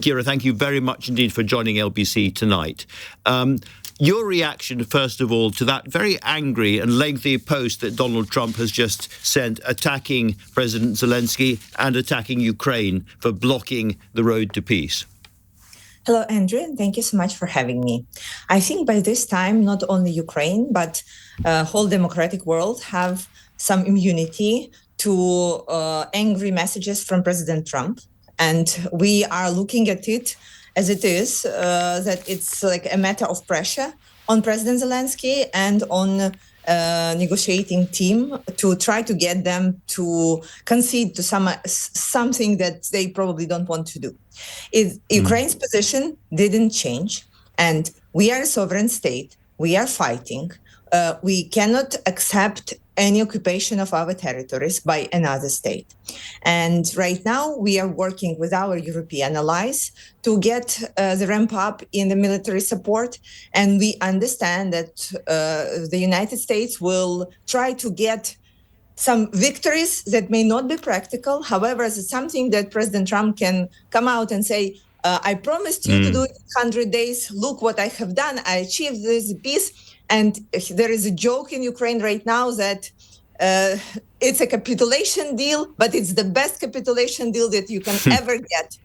Kira, thank you very much indeed for joining LBC tonight. Your reaction, first of all, to that very angry and lengthy post that Donald Trump has just sent attacking President Zelenskyy and attacking Ukraine for blocking the road to peace. Hello, Andrew, and thank you so much for having me. I think by this time, not only Ukraine, but whole democratic world have some immunity to angry messages from President Trump. And we are looking at it as it is, that it's like a matter of pressure on President Zelenskyy and on negotiating team to try to get them to concede to something that they probably don't want to do. Ukraine's position didn't change, and we are a sovereign state. We are fighting. We cannot accept any occupation of our territories by another state. And right now, we are working with our European allies to get the ramp up in the military support. And we understand that the United States will try to get some victories that may not be practical. However, it's something that President Trump can come out and say, I promised you to do it in 100 days. Look what I have done. I achieved this peace. And there is a joke in Ukraine right now that it's a capitulation deal, but it's the best capitulation deal that you can ever get.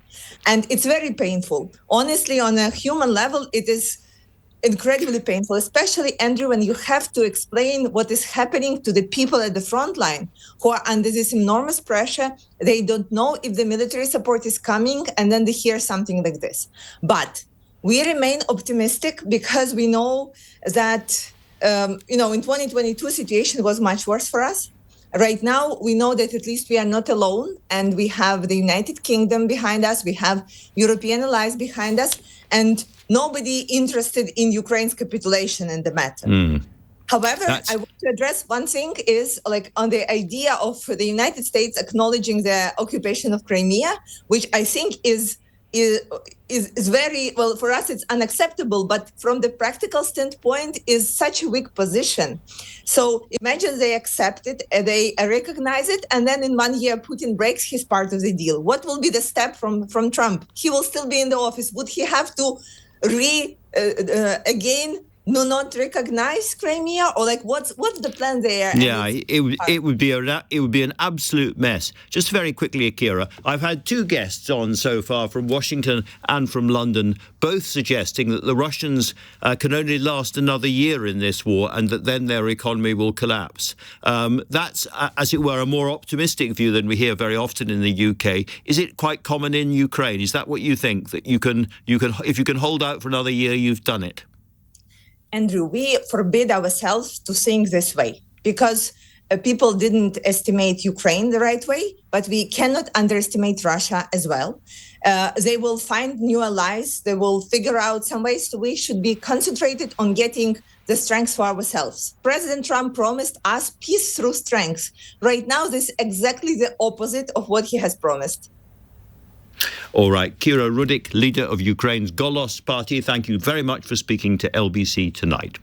And it's very painful. Honestly, on a human level, it is incredibly painful, especially, Andrew, when you have to explain what is happening to the people at the front line who are under this enormous pressure. They don't know if the military support is coming, and then they hear something like this. But we remain optimistic because we know that, in 2022, situation was much worse for us. Right now, we know that at least we are not alone, and we have the United Kingdom behind us. We have European allies behind us, and nobody interested in Ukraine's capitulation in the matter. However, I want to address one thing is like on the idea of the United States acknowledging the occupation of Crimea, which I think is very, well, for us, it's unacceptable, but from the practical standpoint is such a weak position. So imagine they accept it, they recognize it, and then in 1 year, Putin breaks his part of the deal. What will be the step from Trump? He will still be in the office. Would he have to not recognize Crimea, or like what's the plan there? Yeah, it would be an absolute mess. Just very quickly, Akira, I've had two guests on so far from Washington and from London, both suggesting that the Russians can only last another year in this war, and that then their economy will collapse. That's, as it were, a more optimistic view than we hear very often in the UK. Is it quite common in Ukraine? Is that what you think, that you can if you can hold out for another year, you've done it? Andrew, we forbid ourselves to think this way because people didn't estimate Ukraine the right way, but we cannot underestimate Russia as well. They will find new allies. They will figure out some ways. So we should be concentrated on getting the strength for ourselves. President Trump promised us peace through strength. Right now, this is exactly the opposite of what he has promised. All right. Kira Rudik, leader of Ukraine's Golos party, thank you very much for speaking to LBC tonight.